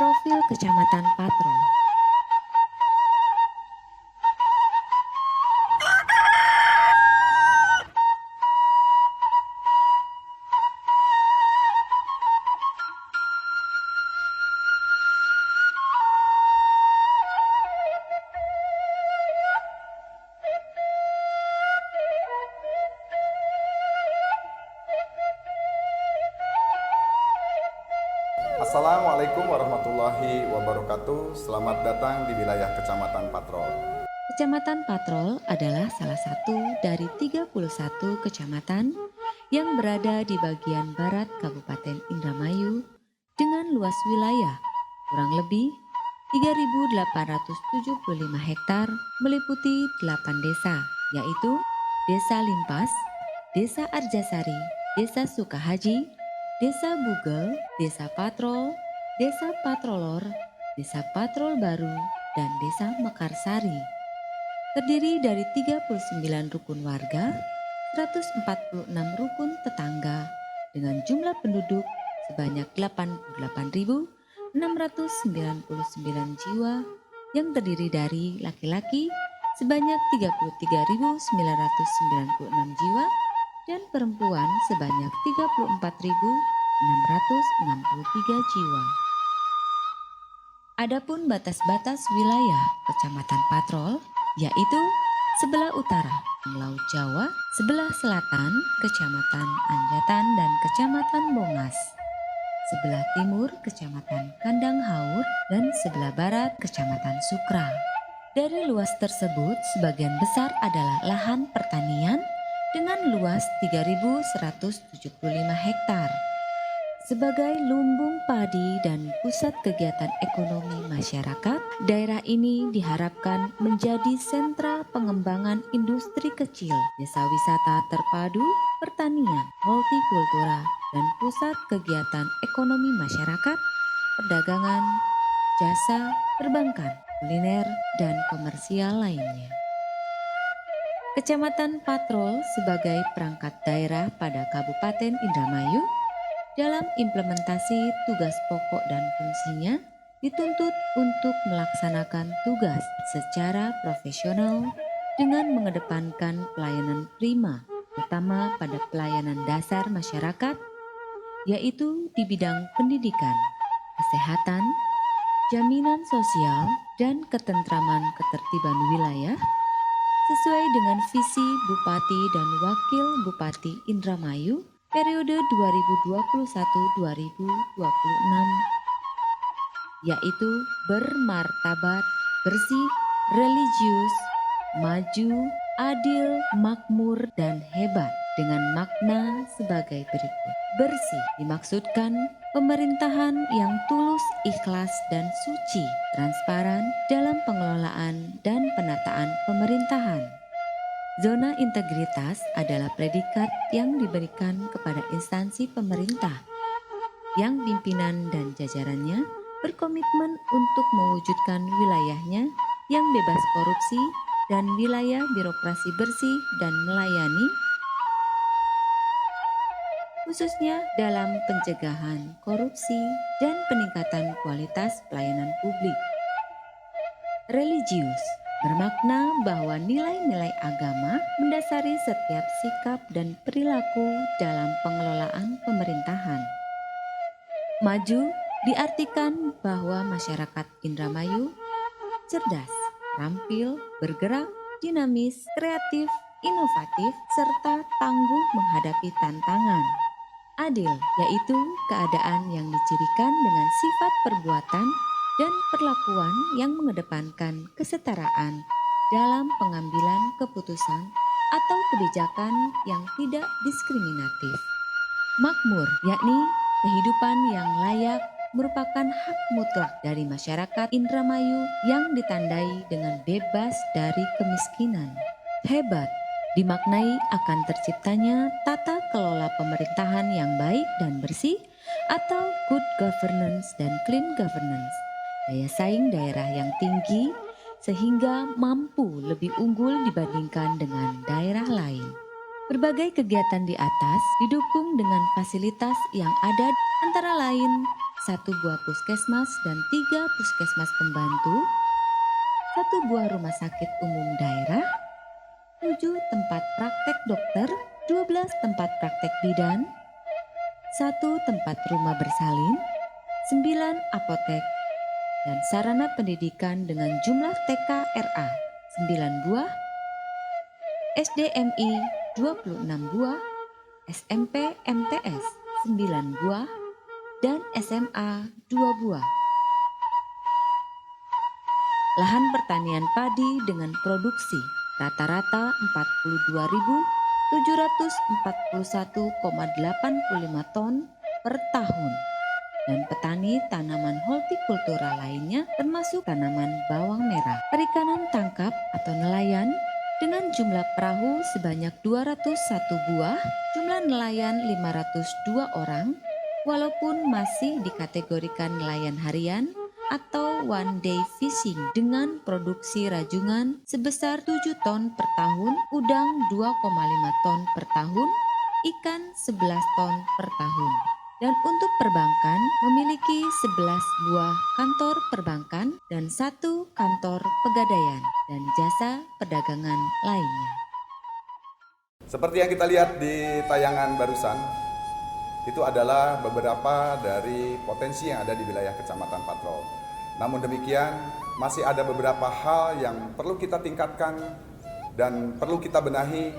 Profil Kecamatan Patrol. Assalamualaikum warahmatullahi wabarakatuh. Selamat datang di wilayah Kecamatan Patrol. Kecamatan Patrol adalah salah satu dari 31 kecamatan yang berada di bagian barat Kabupaten Indramayu dengan luas wilayah kurang lebih 3.875 hektar meliputi 8 desa, yaitu Desa Limpas, Desa Arjasari, Desa Sukahaji, Desa Bugel, Desa Patrol, Desa Patrolor, Desa Patrol Baru, dan Desa Mekarsari. Terdiri dari 39 rukun warga, 146 rukun tetangga dengan jumlah penduduk sebanyak 88.699 jiwa yang terdiri dari laki-laki sebanyak 33.996 jiwa dan perempuan sebanyak 34.663 jiwa. Adapun batas-batas wilayah Kecamatan Patrol yaitu sebelah utara Laut Jawa, sebelah selatan Kecamatan Anjatan dan Kecamatan Bongas, sebelah timur Kecamatan Kandang Haur, dan sebelah barat Kecamatan Sukra. Dari luas tersebut, sebagian besar adalah lahan pertanian dengan luas 3.175 hektar. Sebagai lumbung padi dan pusat kegiatan ekonomi masyarakat, daerah ini diharapkan menjadi sentra pengembangan industri kecil, desa wisata terpadu, pertanian, hortikultura, dan pusat kegiatan ekonomi masyarakat, perdagangan, jasa, perbankan, kuliner, dan komersial lainnya. Kecamatan Patrol sebagai perangkat daerah pada Kabupaten Indramayu dalam implementasi tugas pokok dan fungsinya dituntut untuk melaksanakan tugas secara profesional dengan mengedepankan pelayanan prima, terutama pada pelayanan dasar masyarakat, yaitu di bidang pendidikan, kesehatan, jaminan sosial, dan ketentraman ketertiban wilayah, sesuai dengan visi Bupati dan Wakil Bupati Indramayu periode 2021-2026, yaitu bermartabat, bersih, religius, maju, adil, makmur, dan hebat dengan makna sebagai berikut. Bersih dimaksudkan pemerintahan yang tulus, ikhlas, dan suci, transparan dalam pengelolaan dan penataan pemerintahan. Zona integritas adalah predikat yang diberikan kepada instansi pemerintah yang pimpinan dan jajarannya berkomitmen untuk mewujudkan wilayahnya yang bebas korupsi dan wilayah birokrasi bersih dan melayani, khususnya dalam pencegahan korupsi dan peningkatan kualitas pelayanan publik. Religius bermakna bahwa nilai-nilai agama mendasari setiap sikap dan perilaku dalam pengelolaan pemerintahan. Maju diartikan bahwa masyarakat Indramayu cerdas, terampil, bergerak, dinamis, kreatif, inovatif, serta tangguh menghadapi tantangan. Adil yaitu keadaan yang dicirikan dengan sifat perbuatan dan perlakuan yang mengedepankan kesetaraan dalam pengambilan keputusan atau kebijakan yang tidak diskriminatif. Makmur yakni kehidupan yang layak merupakan hak mutlak dari masyarakat Indramayu yang ditandai dengan bebas dari kemiskinan. Hebat dimaknai akan terciptanya tata kelola pemerintahan yang baik dan bersih atau good governance dan clean governance. Daya saing daerah yang tinggi sehingga mampu lebih unggul dibandingkan dengan daerah lain. Berbagai kegiatan di atas didukung dengan fasilitas yang ada antara lain 1 buah puskesmas dan 3 puskesmas pembantu, 1 buah rumah sakit umum daerah, 7 tempat praktek dokter, 12 tempat praktek bidan, 1 tempat rumah bersalin, 9 apotek, dan sarana pendidikan dengan jumlah TK RA 9 buah, SDMI 26 buah, SMP MTS 9 buah, dan SMA 2 buah. Lahan pertanian padi dengan produksi rata-rata 42.741,85 ton per tahun, dan petani tanaman hortikultura lainnya termasuk tanaman bawang merah. Perikanan tangkap atau nelayan dengan jumlah perahu sebanyak 201 buah, jumlah nelayan 502 orang, walaupun masih dikategorikan nelayan harian atau one day fishing dengan produksi rajungan sebesar 7 ton per tahun, udang 2,5 ton per tahun, ikan 11 ton per tahun. Dan untuk perbankan memiliki 11 buah kantor perbankan dan 1 kantor pegadaian dan jasa perdagangan lainnya. Seperti yang kita lihat di tayangan barusan, itu adalah beberapa dari potensi yang ada di wilayah Kecamatan Patrol. Namun demikian, masih ada beberapa hal yang perlu kita tingkatkan dan perlu kita benahi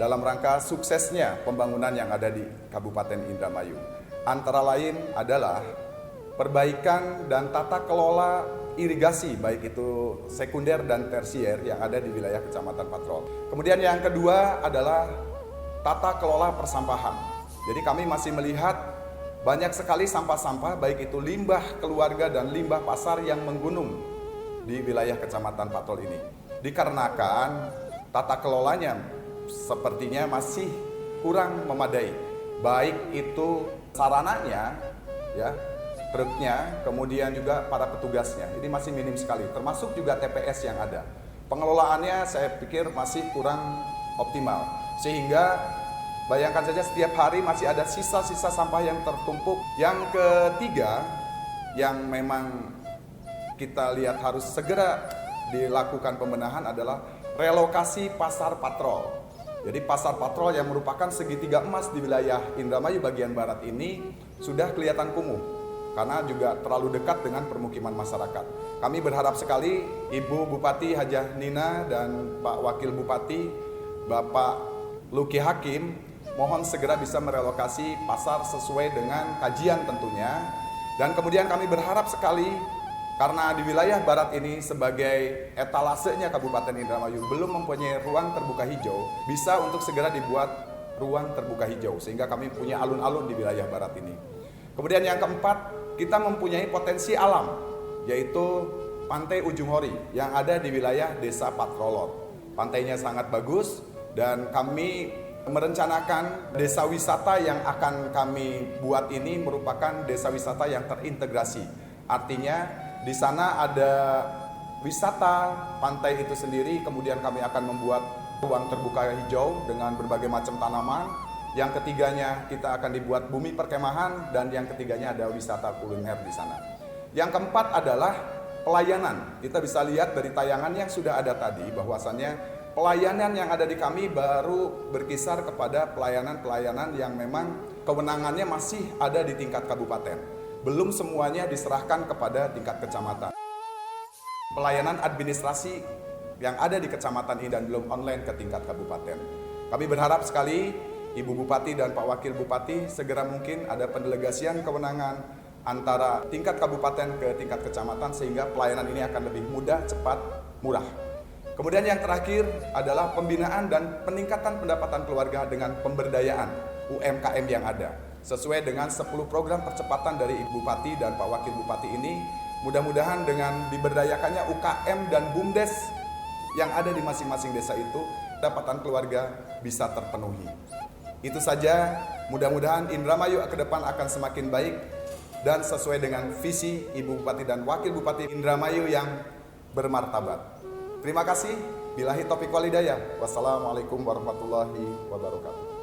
dalam rangka suksesnya pembangunan yang ada di Kabupaten Indramayu. Antara lain adalah perbaikan dan tata kelola irigasi, baik itu sekunder dan tersier yang ada di wilayah Kecamatan Patrol. Kemudian yang kedua adalah tata kelola persampahan. Jadi kami masih melihat banyak sekali sampah-sampah, baik itu limbah keluarga dan limbah pasar yang menggunung di wilayah Kecamatan Patrol ini. Dikarenakan tata kelolanya sepertinya masih kurang memadai, baik itu sarananya, ya, truknya, kemudian juga para petugasnya. Ini masih minim sekali, termasuk juga TPS yang ada. Pengelolaannya saya pikir masih kurang optimal, sehingga bayangkan saja setiap hari masih ada sisa-sisa sampah yang tertumpuk. Yang ketiga, yang memang kita lihat harus segera dilakukan pembenahan adalah relokasi pasar patrol. Jadi pasar patrol yang merupakan segitiga emas di wilayah Indramayu bagian barat ini sudah kelihatan kumuh karena juga terlalu dekat dengan permukiman masyarakat. Kami berharap sekali Ibu Bupati Hajah Nina dan Pak Wakil Bupati Bapak Luki Hakim mohon segera bisa merelokasi pasar sesuai dengan kajian tentunya. Dan kemudian kami berharap sekali karena di wilayah barat ini sebagai etalasenya Kabupaten Indramayu belum mempunyai ruang terbuka hijau, bisa untuk segera dibuat ruang terbuka hijau sehingga kami punya alun-alun di wilayah barat ini. Kemudian yang keempat, kita mempunyai potensi alam, yaitu Pantai Ujung Hori yang ada di wilayah Desa Patrolor. Pantainya sangat bagus dan kami merencanakan desa wisata yang akan kami buat ini merupakan desa wisata yang terintegrasi. Artinya di sana ada wisata pantai itu sendiri, kemudian kami akan membuat ruang terbuka hijau dengan berbagai macam tanaman. Yang ketiganya kita akan dibuat bumi perkemahan dan yang ketiganya ada wisata kuliner di sana. Yang keempat adalah pelayanan. Kita bisa lihat dari tayangan yang sudah ada tadi bahwasannya pelayanan yang ada di kami baru berkisar kepada pelayanan-pelayanan yang memang kewenangannya masih ada di tingkat kabupaten. Belum semuanya diserahkan kepada tingkat kecamatan. Pelayanan administrasi yang ada di kecamatan ini dan belum online ke tingkat kabupaten. Kami berharap sekali Ibu Bupati dan Pak Wakil Bupati segera mungkin ada pendelegasian kewenangan antara tingkat kabupaten ke tingkat kecamatan sehingga pelayanan ini akan lebih mudah, cepat, murah. Kemudian yang terakhir adalah pembinaan dan peningkatan pendapatan keluarga dengan pemberdayaan UMKM yang ada. Sesuai dengan 10 program percepatan dari Ibu Bupati dan Pak Wakil Bupati ini, mudah-mudahan dengan diberdayakannya UKM dan BUMDes yang ada di masing-masing desa itu, pendapatan keluarga bisa terpenuhi. Itu saja, mudah-mudahan Indramayu ke depan akan semakin baik dan sesuai dengan visi Ibu Bupati dan Wakil Bupati Indramayu yang bermartabat. Terima kasih. Billahi taufiq wal hidayah. Wassalamualaikum warahmatullahi wabarakatuh.